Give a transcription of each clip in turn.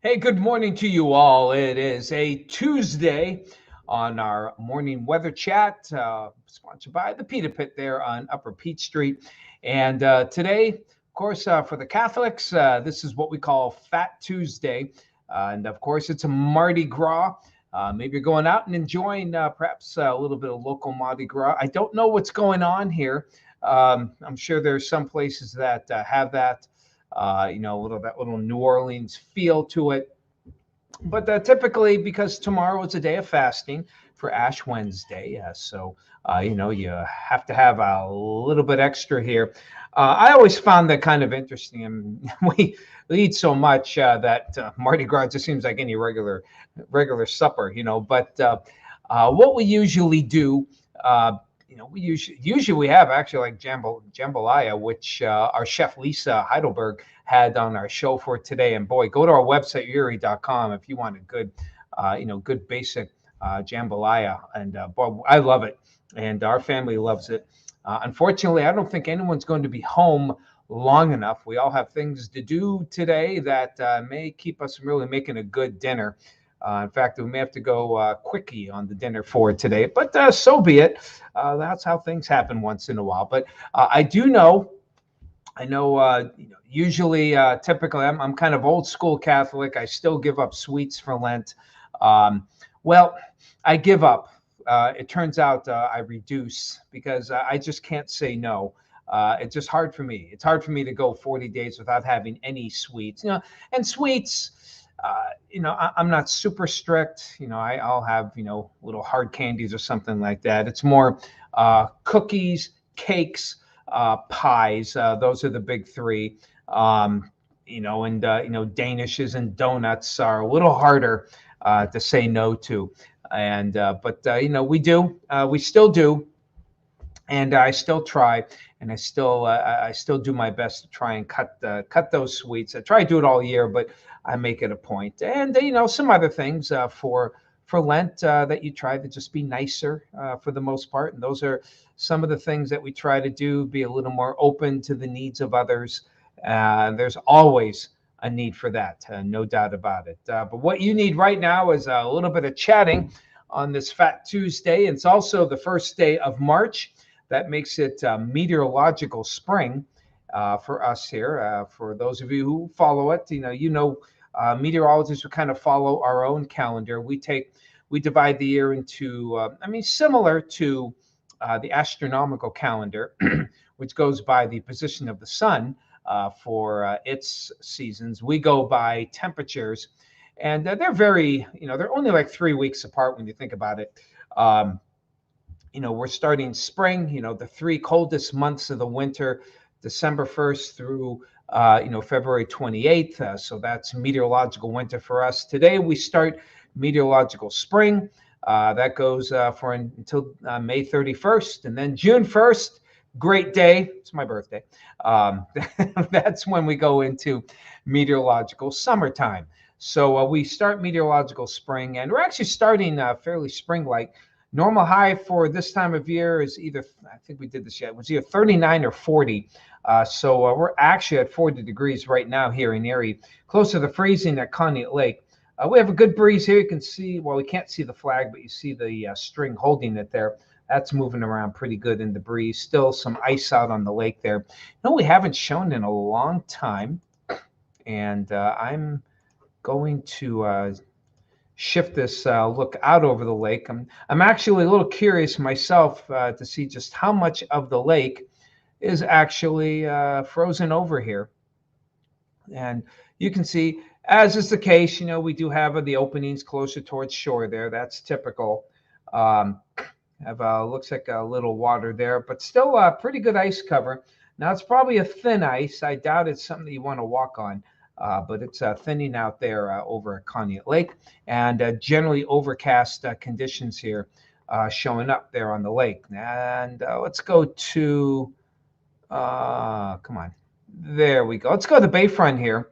Hey, good morning to you all. It is a Tuesday on our morning weather chat, sponsored by the Pita Pit there on Upper Peach Street. And today, of course, for the Catholics, this is what we call Fat Tuesday. And of course, it's a Mardi Gras. Maybe you're going out and enjoying perhaps a little bit of local Mardi Gras. I don't know what's going on here. I'm sure there's some places that have that little New Orleans feel to it. But typically, because tomorrow is a day of fasting for Ash Wednesday, you have to have a little bit extra here. I always found that kind of interesting, and we eat so much that Mardi Gras just seems like any regular supper, But what we usually do. We usually we have actually like jambalaya, which our chef Lisa Heidelberg had on our show for today. And boy, go to our website yuri.com if you want a good basic jambalaya. And boy, I love it, and our family loves it. Unfortunately, I don't think anyone's going to be home long enough. We all have things to do today that may keep us from really making a good dinner. In fact, we may have to go quickie on the dinner for today, but so be it. That's how things happen once in a while. But I know, usually, typically, I'm kind of old school Catholic. I still give up sweets for Lent. Um, well, I give up. It turns out I reduce because I just can't say no. It's just hard for me. It's hard for me to go 40 days without having any sweets. And sweets. I'm not super strict. I'll have little hard candies or something like that. It's more cookies, cakes, pies. Those are the big three. Danishes and donuts are a little harder to say no to. And but we still do, and I still try, and I still do my best to try and cut those sweets. I try to do it all year, but I make it a point. And some other things for Lent that you try to just be nicer for the most part, and those are some of the things that we try to do. Be a little more open to the needs of others. There's always a need for that, no doubt about it. But what you need right now is a little bit of chatting on this Fat Tuesday. It's also the first day of March. That makes it meteorological spring for us here. For those of you who follow it, meteorologists who kind of follow our own calendar. We divide the year into, similar to the astronomical calendar, which goes by the position of the sun for its seasons. We go by temperatures, and they're they're only like 3 weeks apart when you think about it. We're starting spring, the three coldest months of the winter, December 1st through, February 28th. So that's meteorological winter for us. Today, we start meteorological spring. That goes until May 31st. And then June 1st, great day. It's my birthday. That's when we go into meteorological summertime. So we start meteorological spring, and we're actually starting fairly spring-like. Normal high for this time of year is either, I think we did this yet, it was either 39 or 40. So we're actually at 40 degrees right now here in Erie, close to the freezing at Conneaut Lake. We have a good breeze here. You can see, well, we can't see the flag, but you see the string holding it there. That's moving around pretty good in the breeze. Still some ice out on the lake there. We haven't shown in a long time. And I'm going to shift this look out over the lake. I'm actually a little curious myself to see just how much of the lake is actually frozen over here. And you can see, as is the case, we do have the openings closer towards shore there. That's typical. Looks like a little water there, but still a pretty good ice cover. Now, it's probably a thin ice. I doubt it's something that you want to walk on. But it's thinning out there over at Conneaut Lake, and generally overcast conditions here showing up there on the lake. And let's go to, come on, there we go. Let's go to the bayfront here.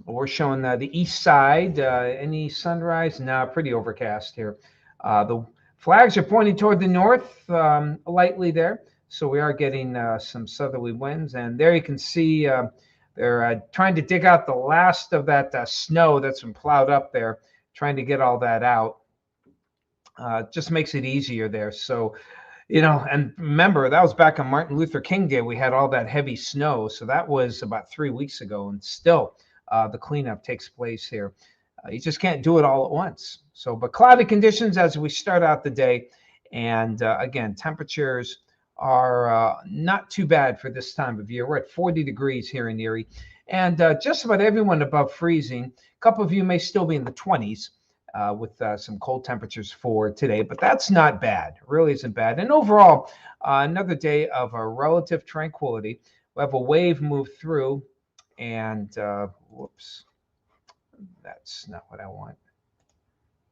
We're showing the east side. Any sunrise? No, pretty overcast here. The flags are pointing toward the north lightly there. So we are getting some southerly winds. And there you can see They're trying to dig out the last of that snow that's been plowed up there, trying to get all that out. Just makes it easier there. So, and remember, that was back on Martin Luther King Day. We had all that heavy snow. So that was about 3 weeks ago. And still, the cleanup takes place here. You just can't do it all at once. So, but cloudy conditions as we start out the day. And again, temperatures are not too bad for this time of year. We're at 40 degrees here in Erie. And just about everyone above freezing. A couple of you may still be in the 20s. With some cold temperatures for today, but that's not bad. It really isn't bad. And overall, another day of a relative tranquility. We have a wave move through, and whoops, that's not what I want.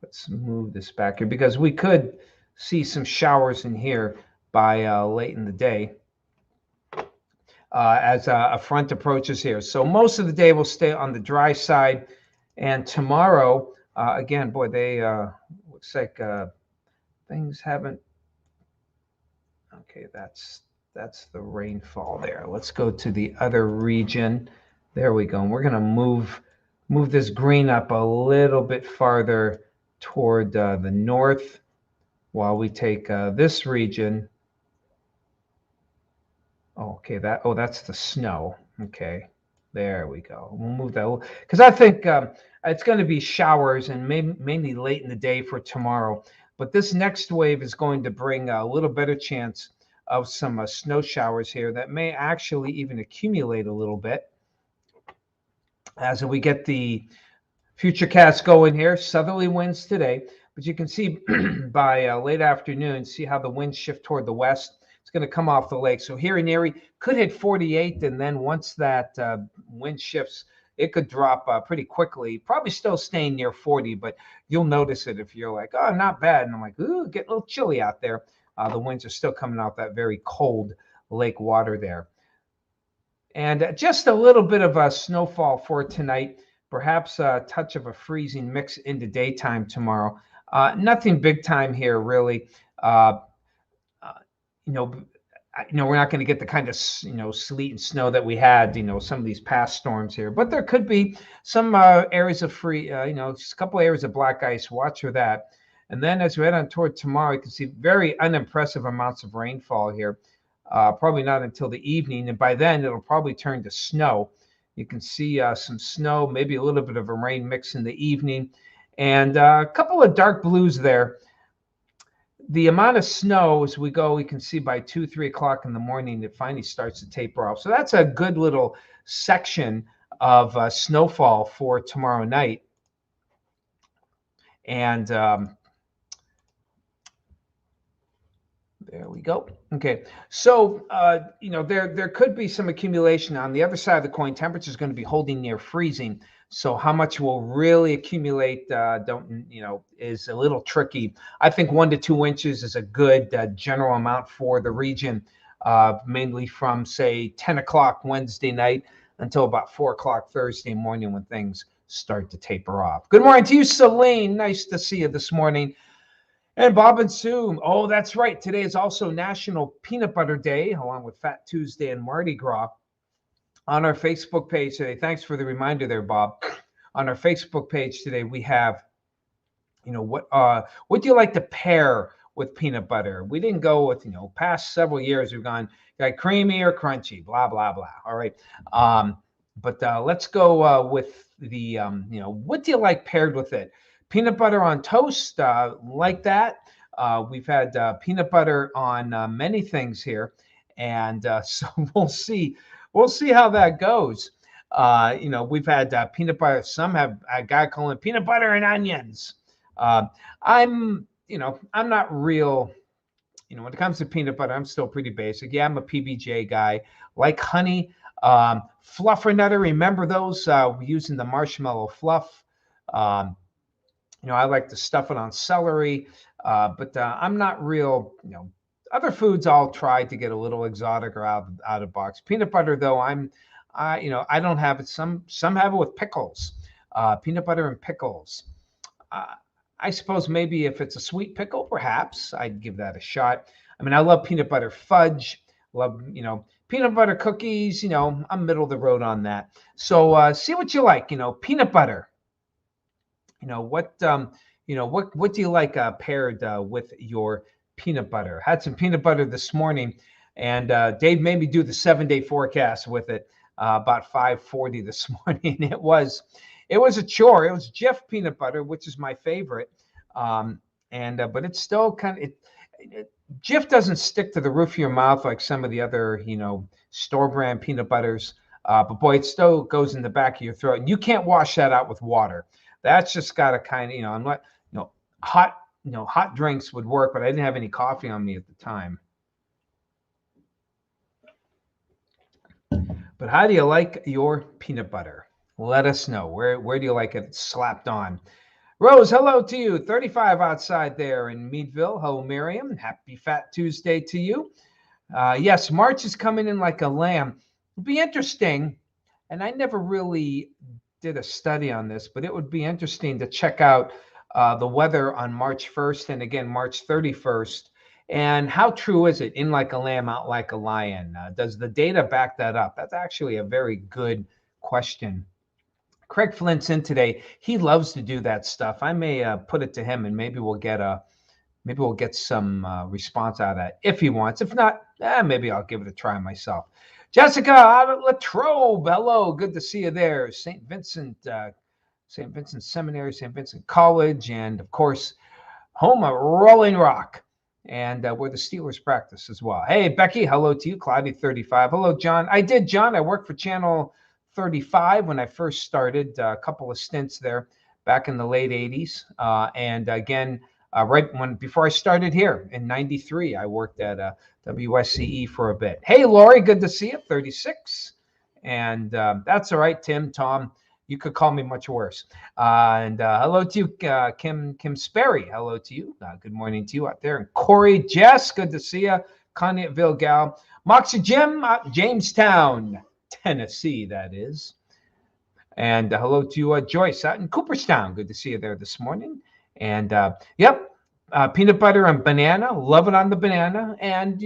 Let's move this back here because we could see some showers in here by late in the day as a front approaches here. So most of the day will stay on the dry side, and tomorrow. Again, boy, they looks like things haven't. Okay, that's the rainfall there. Let's go to the other region. There we go. And we're going to move this green up a little bit farther toward the north while we take this region. Oh, okay, that's the snow. Okay, there we go. We'll move that because I think it's going to be showers and mainly late in the day for tomorrow. But this next wave is going to bring a little better chance of some snow showers here that may actually even accumulate a little bit. As we get the futurecast going here, southerly winds today. But you can see by late afternoon, see how the winds shift toward the west. It's going to come off the lake. So here in Erie, could hit 48. And then once that wind shifts, it could drop pretty quickly, probably still staying near 40, but you'll notice it if you're like, oh, not bad. And I'm like, ooh, getting a little chilly out there. The winds are still coming out that very cold lake water there. And just a little bit of a snowfall for tonight, perhaps a touch of a freezing mix into daytime tomorrow. Nothing big time here, really. We're not going to get the kind of, sleet and snow that we had, some of these past storms here. But there could be some areas of just a couple of areas of black ice. Watch for that. And then as we head on toward tomorrow, you can see very unimpressive amounts of rainfall here. Probably not until the evening. And by then, it'll probably turn to snow. You can see some snow, maybe a little bit of a rain mix in the evening. And a couple of dark blues there. The amount of snow as we go, we can see by 2-3 o'clock in the morning, it finally starts to taper off. So that's a good little section of snowfall for tomorrow night. And there we go. Okay, so there could be some accumulation on the other side of the coin. Temperature is going to be holding near freezing. So how much will really accumulate is a little tricky. I think 1 to 2 inches is a good general amount for the region, mainly from, say, 10 o'clock Wednesday night until about 4 o'clock Thursday morning when things start to taper off. Good morning to you, Celine. Nice to see you this morning. And Bob and Sue. Oh, that's right. Today is also National Peanut Butter Day, along with Fat Tuesday and Mardi Gras. On our Facebook page today, thanks for the reminder there, Bob. On our Facebook page today, we have, what do you like to pair with peanut butter? We didn't go with, past several years, we've gone like creamy or crunchy, blah, blah, blah. All right. But let's go with the, what do you like paired with it? Peanut butter on toast, like that. We've had peanut butter on many things here. And so we'll see. We'll see how that goes. We've had peanut butter. Some have a guy calling it peanut butter and onions. I'm not real, when it comes to peanut butter, I'm still pretty basic. Yeah, I'm a PBJ guy. Like honey, fluffernutter. Remember those? Using the marshmallow fluff. I like to stuff it on celery, but I'm not real, other foods I'll try to get a little exotic or out of box. Peanut butter, though, I don't have it. Some have it with pickles, peanut butter and pickles. I suppose maybe if it's a sweet pickle, perhaps I'd give that a shot. I mean, I love peanut butter fudge. Love, Peanut butter cookies, I'm middle of the road on that. So see what you like, peanut butter. What do you like paired with your peanut butter? Had some peanut butter this morning, and Dave made me do the 7-day forecast with it about 5:40 this morning. It was a chore. It was Jif peanut butter, which is my favorite, but it's still Jif doesn't stick to the roof of your mouth like some of the other store brand peanut butters. But boy, it still goes in the back of your throat, and you can't wash that out with water. That's just got to kind of, I'm not, hot, hot drinks would work, but I didn't have any coffee on me at the time. But how do you like your peanut butter? Let us know. Where do you like it slapped on? Rose, hello to you. 35 outside there in Meadville. Hello, Miriam. Happy Fat Tuesday to you. Yes, March is coming in like a lamb. It'll be interesting. And I never really did a study on this, but it would be interesting to check out the weather on March 1st and again, March 31st. And how true is it? In like a lamb, out like a lion? Does the data back that up? That's actually a very good question. Craig Flint's in today. He loves to do that stuff. I may put it to him, and maybe we'll get some response out of that if he wants. If not, maybe I'll give it a try myself. Jessica out of Latrobe. Hello, good to see you there. St. Vincent Seminary, St. Vincent College, and of course, home of Rolling Rock, and where the Steelers practice as well. Hey, Becky, hello to you. Cloudy35. Hello, John. John. I worked for Channel 35 when I first started, a couple of stints there back in the late 80s. And again, before I started here in 93, I worked at WSCE for a bit. Hey, Lori, good to see you, 36. And that's all right, Tim, Tom. You could call me much worse. And hello to you, Kim Sperry. Hello to you. Good morning to you out there. And Corey, Jess, good to see you. Conneautville Gal. Moxie Jim, Jamestown, Tennessee, that is. And hello to you, Joyce out in Cooperstown. Good to see you there this morning. And peanut butter and banana. Love it on the banana. And,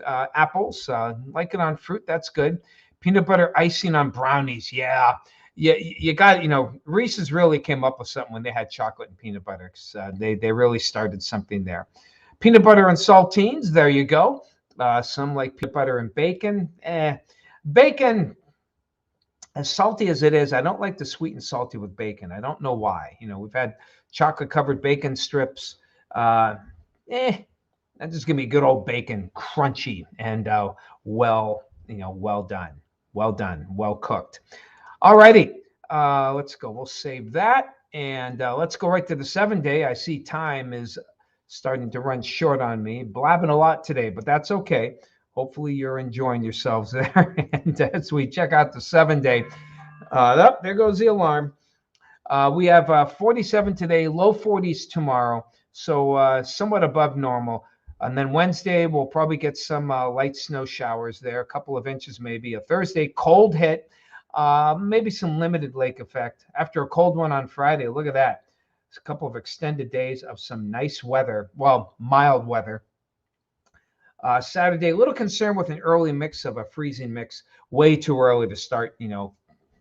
apples. Like it on fruit. That's good. Peanut butter icing on brownies. Yeah. You got, Reese's really came up with something when they had chocolate and peanut butter. They really started something there. Peanut butter and saltines. There you go. Some like peanut butter and bacon. Bacon, as salty as it is, I don't like the sweet and salty with bacon. I don't know why. We've had chocolate covered bacon strips. That just give me good old bacon, crunchy and well done, well cooked. All righty, let's go. We'll save that, and let's go right to the 7-day. I see time is starting to run short on me. Blabbing a lot today, but that's okay. Hopefully you're enjoying yourselves there. And as we check out the 7-day, there goes the alarm. We have 47 today, low 40s tomorrow, so somewhat above normal. And then Wednesday, we'll probably get some light snow showers there, a couple of inches maybe. A Thursday, cold hit, maybe some limited lake effect. After a cold one on Friday, look at that. It's a couple of extended days of some nice weather, mild weather. Saturday, a little concerned with an early mix of a freezing mix. Way too early to start,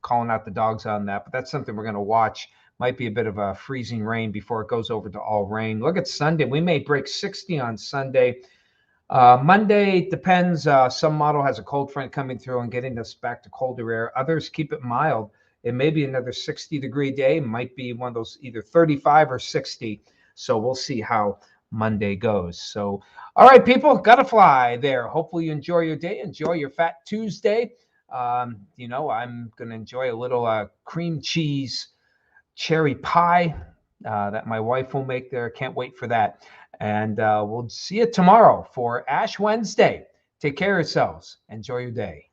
calling out the dogs on that. But that's something we're going to watch. Might be a bit of a freezing rain before it goes over to all rain. Look at Sunday. We may break 60 on Sunday. Monday depends. Some model has a cold front coming through and getting us back to colder air. Others keep it mild. It may be another 60-degree day. Might be one of those either 35 or 60. So we'll see how Monday goes. So, all right, people, gotta fly there. Hopefully you enjoy your day. Enjoy your Fat Tuesday. I'm gonna enjoy a little cream cheese cherry pie that my wife will make there. Can't wait for that. And we'll see you tomorrow for Ash Wednesday. Take care of yourselves. Enjoy your day.